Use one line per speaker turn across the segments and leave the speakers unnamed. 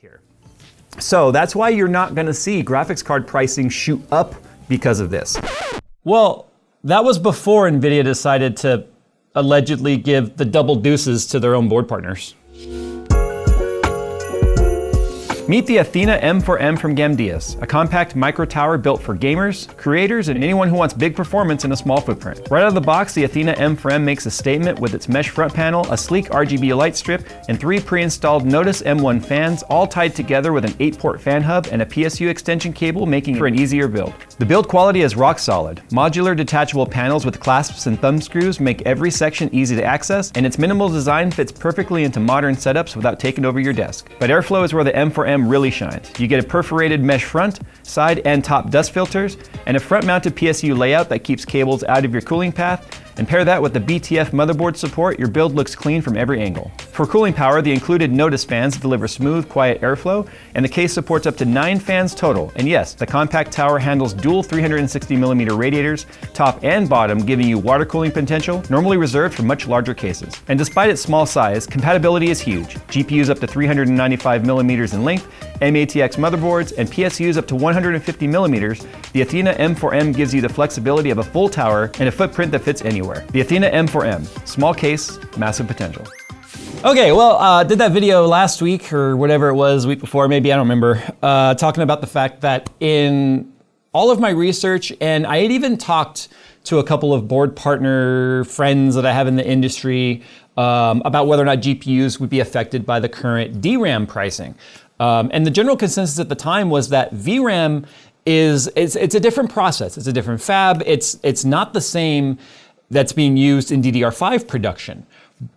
here. So that's why you're not going to see graphics card pricing shoot up because of this. Well, that was before NVIDIA decided to allegedly give the double deuces to their own board partners. Meet the Athena M4M from Gamdias, a compact micro tower built for gamers, creators, and anyone who wants big performance in a small footprint. Right out of the box, the Athena M4M makes a statement with its mesh front panel, a sleek RGB light strip, and 3 pre-installed Notice M1 fans, all tied together with an 8-port fan hub and a PSU extension cable, making it for an easier build. The build quality is rock solid. Modular detachable panels with clasps and thumb screws make every section easy to access, and its minimal design fits perfectly into modern setups without taking over your desk. But airflow is where the M4M really shines. You get a perforated mesh front, side, and top dust filters, and a front-mounted PSU layout that keeps cables out of your cooling path. And pair that with the BTF motherboard support, your build looks clean from every angle. For cooling power, the included Notice fans deliver smooth, quiet airflow, and the case supports up to 9 fans total. And yes, the compact tower handles dual 360mm radiators, top and bottom, giving you water cooling potential, normally reserved for much larger cases. And despite its small size, compatibility is huge. GPUs up to 395mm in length, M-ATX motherboards, and PSUs up to 150mm, the Athena M4M gives you the flexibility of a full tower and a footprint that fits anywhere. The Athena M4M, small case, massive potential. Okay, well, did that video last week or whatever it was, week before, maybe, I don't remember, talking about the fact that in all of my research, and I had even talked to a couple of board partner friends that I have in the industry about whether or not GPUs would be affected by the current DRAM pricing. And the general consensus at the time was that VRAM it's a different process, it's a different fab, it's not the same that's being used in DDR5 production.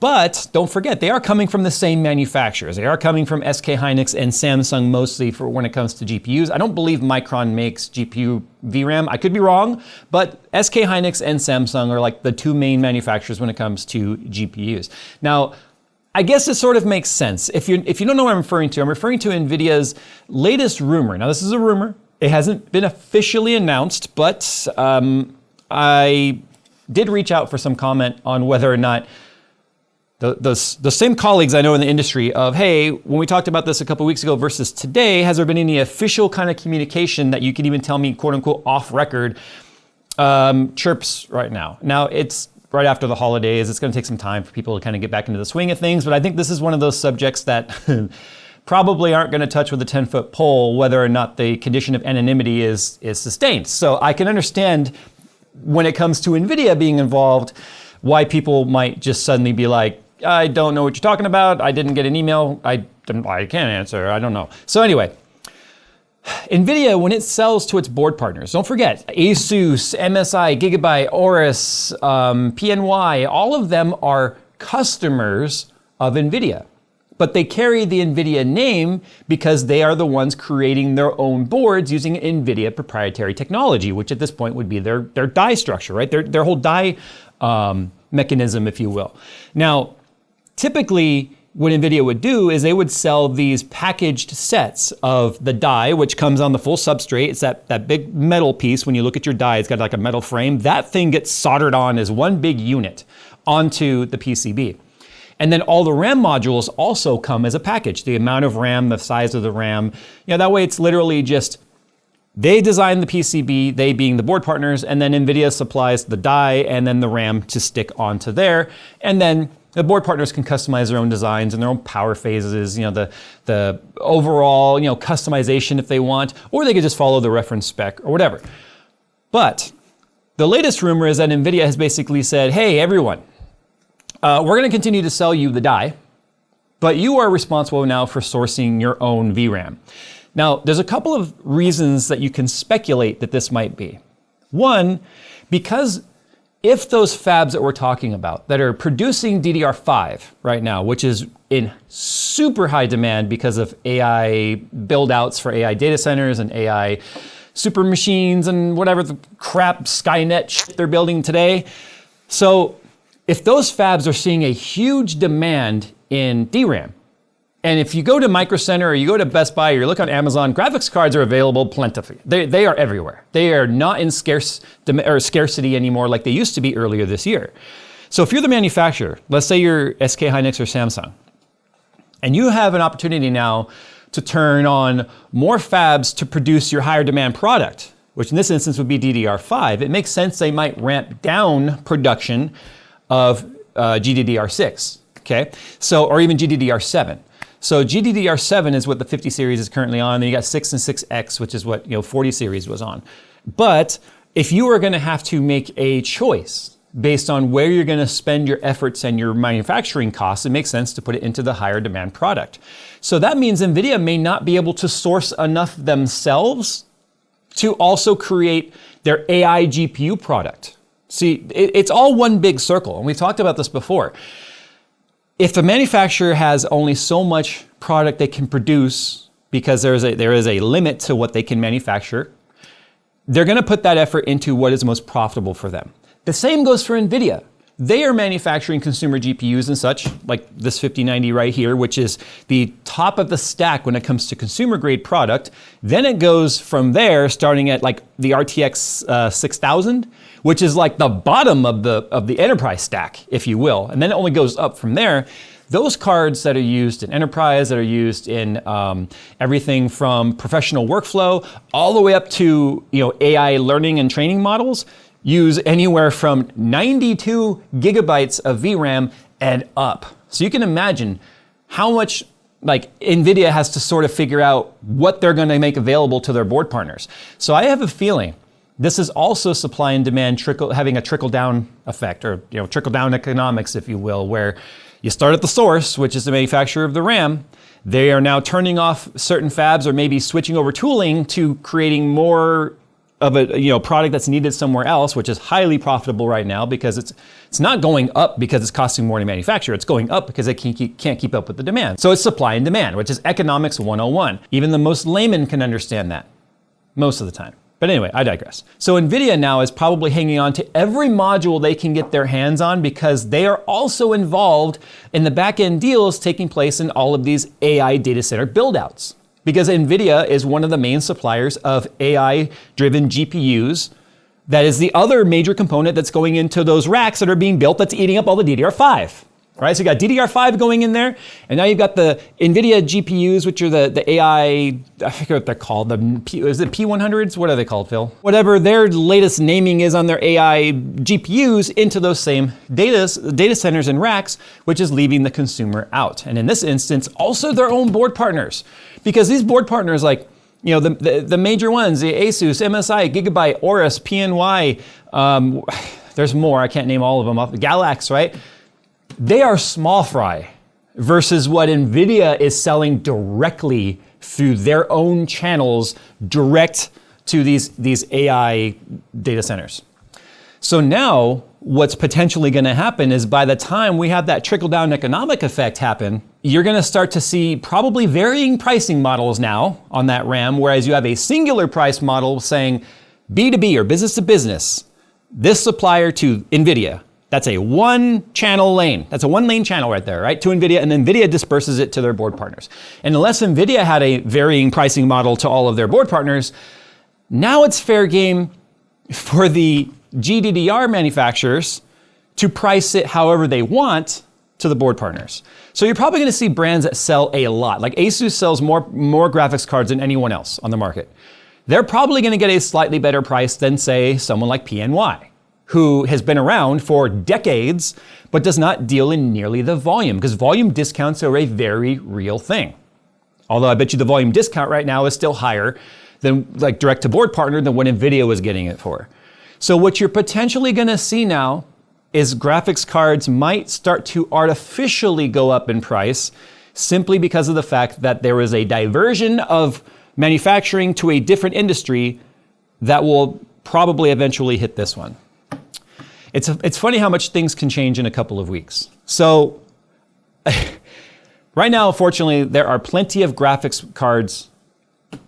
But don't forget, they are coming from the same manufacturers. They are coming from SK Hynix and Samsung mostly for when it comes to GPUs. I don't believe Micron makes GPU VRAM. I could be wrong, but SK Hynix and Samsung are like the 2 main manufacturers when it comes to GPUs. Now, I guess it sort of makes sense. If you don't know what I'm referring to NVIDIA's latest rumor. Now, this is a rumor. It hasn't been officially announced, but I did reach out for some comment on whether or not the same colleagues I know in the industry of, hey, when we talked about this a couple weeks ago versus today, has there been any official kind of communication that you could even tell me, quote unquote, off record, chirps right now? Now, it's right after the holidays. It's going to take some time for people to kind of get back into the swing of things, but I think this is one of those subjects that probably aren't going to touch with a 10-foot pole whether or not the condition of anonymity is sustained. So I can understand when it comes to NVIDIA being involved, why people might just suddenly be like, I don't know what you're talking about. I didn't get an email. I can't answer. I don't know. So anyway, NVIDIA, when it sells to its board partners, don't forget, Asus, MSI, Gigabyte, Aorus, PNY, all of them are customers of NVIDIA. But they carry the NVIDIA name because they are the ones creating their own boards using NVIDIA proprietary technology, which at this point would be their die structure, right? Their whole die mechanism, if you will. Now, typically, what NVIDIA would do is they would sell these packaged sets of the die, which comes on the full substrate. It's that big metal piece. When you look at your die, it's got like a metal frame. That thing gets soldered on as one big unit onto the PCB. And then all the RAM modules also come as a package. The amount of RAM, the size of the RAM. That way it's literally just, they design the PCB, they being the board partners, and then NVIDIA supplies the die and then the RAM to stick onto there. And then the board partners can customize their own designs and their own power phases, the overall, customization if they want, or they could just follow the reference spec or whatever. But the latest rumor is that NVIDIA has basically said, hey, everyone, we're going to continue to sell you the die, but you are responsible now for sourcing your own VRAM. Now, there's a couple of reasons that you can speculate that this might be. One, because if those fabs that we're talking about that are producing DDR5 right now, which is in super high demand because of AI build-outs for AI data centers and AI super machines and whatever the crap Skynet shit they're building today. So if those fabs are seeing a huge demand in DRAM, and if you go to Micro Center or you go to Best Buy or you look on Amazon, graphics cards are available plentifully. They are everywhere. They are not in scarcity anymore like they used to be earlier this year. So if you're the manufacturer, let's say you're SK Hynix or Samsung, and you have an opportunity now to turn on more fabs to produce your higher demand product, which in this instance would be DDR5, it makes sense they might ramp down production of GDDR6, okay? So, or even GDDR7. So GDDR7 is what the 50 series is currently on, and you got 6 and 6X, which is what 40 series was on. But if you are gonna have to make a choice based on where you're gonna spend your efforts and your manufacturing costs, it makes sense to put it into the higher demand product. So that means NVIDIA may not be able to source enough themselves to also create their AI GPU product. See, it's all one big circle, and we've talked about this before. If the manufacturer has only so much product they can produce because there is a limit to what they can manufacture, they're gonna put that effort into what is most profitable for them. The same goes for NVIDIA. They are manufacturing consumer GPUs and such, like this 5090 right here, which is the top of the stack when it comes to consumer grade product. Then it goes from there, starting at like the RTX 6000, which is like the bottom of the enterprise stack, if you will. And then it only goes up from there. Those cards that are used in enterprise, that are used in everything from professional workflow, all the way up to AI learning and training models, use anywhere from 92 gigabytes of VRAM and up. So you can imagine how much NVIDIA has to sort of figure out what they're gonna make available to their board partners. So I have a feeling this is also supply and demand having a trickle down effect, or trickle down economics, if you will, where you start at the source, which is the manufacturer of the RAM. They are now turning off certain fabs or maybe switching over tooling to creating more of a product that's needed somewhere else, which is highly profitable right now because it's not going up because it's costing more to manufacture. It's going up because they can't keep up with the demand. So it's supply and demand, which is economics 101. Even the most layman can understand that most of the time. But anyway, I digress. So NVIDIA now is probably hanging on to every module they can get their hands on because they are also involved in the back-end deals taking place in all of these AI data center build-outs. Because NVIDIA is one of the main suppliers of AI-driven GPUs. That is the other major component that's going into those racks that are being built that's eating up all the DDR5. Right, so you got DDR5 going in there, and now you've got the NVIDIA GPUs, which are the AI, I forget what they're called, is it P100s? What are they called, Phil? Whatever their latest naming is on their AI GPUs into those same data centers and racks, which is leaving the consumer out. And in this instance, also their own board partners. Because these board partners, like, the major ones, the Asus, MSI, Gigabyte, Aorus, PNY, there's more, I can't name all of them, Galax, right? They are small fry versus what NVIDIA is selling directly through their own channels direct to these AI data centers. So now what's potentially gonna happen is by the time we have that trickle-down economic effect happen, you're gonna start to see probably varying pricing models now on that RAM, whereas you have a singular price model saying B2B or business to business, this supplier to NVIDIA. That's a one channel lane. That's a one lane channel right there, right? To NVIDIA, and then NVIDIA disperses it to their board partners. And unless NVIDIA had a varying pricing model to all of their board partners, now it's fair game for the GDDR manufacturers to price it however they want to the board partners. So you're probably gonna see brands that sell a lot. Like Asus sells more graphics cards than anyone else on the market. They're probably gonna get a slightly better price than, say, someone like PNY, who has been around for decades, but does not deal in nearly the volume, because volume discounts are a very real thing. Although I bet you the volume discount right now is still higher than like direct to board partner than what NVIDIA was getting it for. So what you're potentially gonna see now is graphics cards might start to artificially go up in price simply because of the fact that there is a diversion of manufacturing to a different industry that will probably eventually hit this one. It's funny how much things can change in a couple of weeks. So right now, unfortunately, there are plenty of graphics cards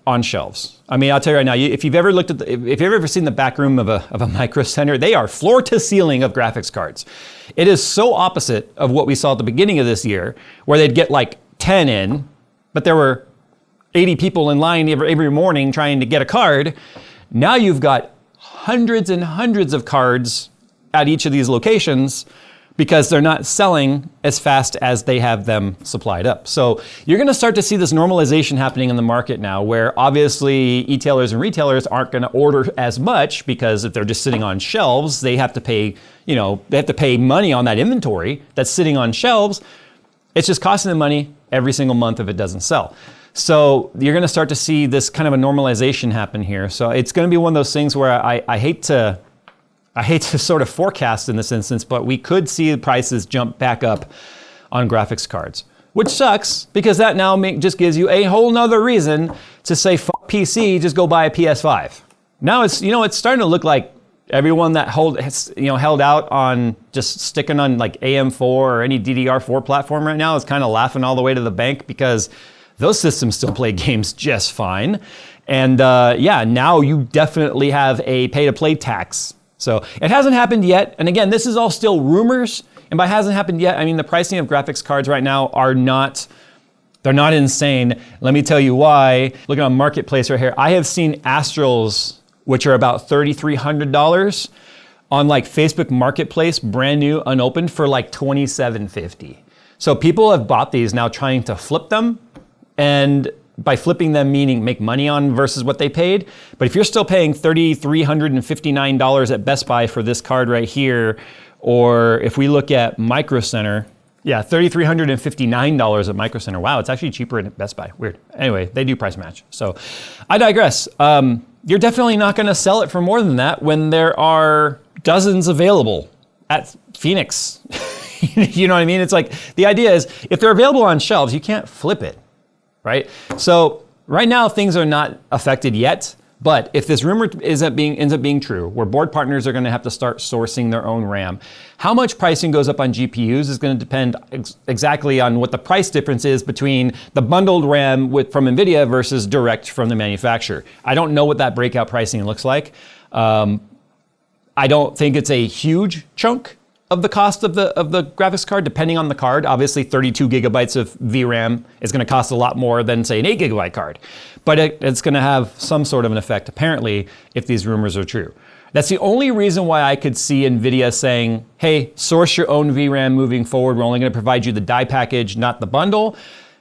on shelves. I mean, I'll tell you right now, if you've ever looked at if you've ever seen the back room of a micro center, they are floor to ceiling of graphics cards. It is so opposite of what we saw at the beginning of this year, where they'd get like 10 in, but there were 80 people in line every morning trying to get a card. Now you've got hundreds and hundreds of cards at each of these locations, because they're not selling as fast as they have them supplied up. So you're gonna start to see this normalization happening in the market now, where obviously e-tailers and retailers aren't gonna order as much, because if they're just sitting on shelves, they have to pay, they have to pay money on that inventory that's sitting on shelves. It's just costing them money every single month if it doesn't sell. So you're gonna start to see this kind of a normalization happen here. So it's gonna be one of those things where I hate to sort of forecast in this instance, but we could see the prices jump back up on graphics cards, which sucks, because that now just gives you a whole nother reason to say, fuck PC, just go buy a PS5. Now it's, it's starting to look like everyone that held out on just sticking on like AM4 or any DDR4 platform right now is kind of laughing all the way to the bank, because those systems still play games just fine. And yeah, now you definitely have a pay-to-play tax. So it hasn't happened yet. And again, this is all still rumors. And by hasn't happened yet, I mean the pricing of graphics cards right now they're not insane. Let me tell you why. Looking on Marketplace right here, I have seen Astrals, which are about $3,300 on like Facebook Marketplace, brand new, unopened, for like $2,750. So people have bought these now trying to flip them, and by flipping them meaning make money on versus what they paid. But if you're still paying $3,359 at Best Buy for this card right here, or if we look at Micro Center, yeah, $3,359 at Micro Center. Wow, it's actually cheaper at Best Buy. Weird. Anyway, they do price match. So I digress. You're definitely not gonna sell it for more than that when there are dozens available at Phoenix. You know what I mean? It's like, the idea is, if they're available on shelves, you can't flip it. Right? So right now things are not affected yet, but if this rumor ends up being true, where board partners are going to have to start sourcing their own RAM, how much pricing goes up on GPUs is going to depend exactly on what the price difference is between the bundled RAM from NVIDIA versus direct from the manufacturer. I don't know what that breakout pricing looks like. I don't think it's a huge chunk of the cost of the graphics card, depending on the card. Obviously 32 gigabytes of VRAM is gonna cost a lot more than say an 8 gigabyte card, but it's gonna have some sort of an effect, apparently, if these rumors are true. That's the only reason why I could see NVIDIA saying, hey, source your own VRAM moving forward. We're only gonna provide you the die package, not the bundle.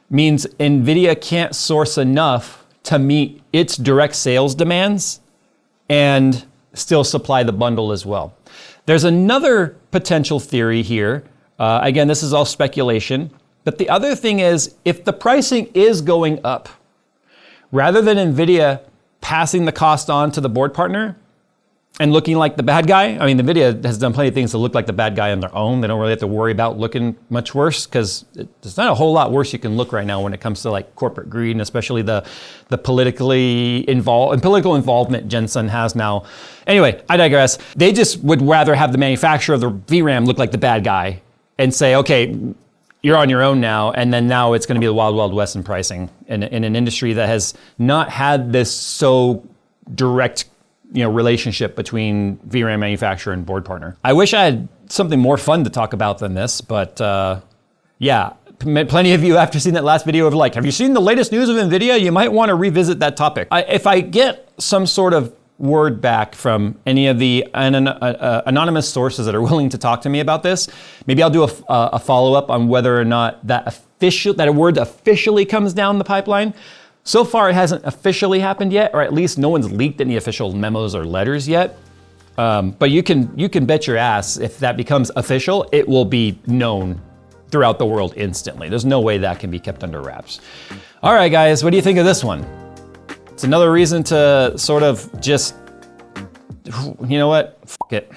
Means NVIDIA can't source enough to meet its direct sales demands and still supply the bundle as well. There's another potential theory here. Again, this is all speculation. But the other thing is, if the pricing is going up, rather than NVIDIA passing the cost on to the board partner and looking like the bad guy, I mean, NVIDIA has done plenty of things to look like the bad guy on their own. They don't really have to worry about looking much worse, because there's not a whole lot worse you can look right now when it comes to like corporate greed, and especially the political involvement Jensen has now. Anyway, I digress. They just would rather have the manufacturer of the VRAM look like the bad guy and say, okay, you're on your own now, and then now it's gonna be the wild, wild west in pricing in an industry that has not had this so direct relationship between VRAM manufacturer and board partner. I wish I had something more fun to talk about than this, but yeah, plenty of you after seeing that last video of like, have you seen the latest news of NVIDIA? You might want to revisit that topic. If I get some sort of word back from any of the anonymous sources that are willing to talk to me about this, maybe I'll do a follow-up on whether or not that a word officially comes down the pipeline. So far, it hasn't officially happened yet, or at least no one's leaked any official memos or letters yet. But you can bet your ass if that becomes official, it will be known throughout the world instantly. There's no way that can be kept under wraps. All right, guys, what do you think of this one? It's another reason to sort of just, you know what? F it.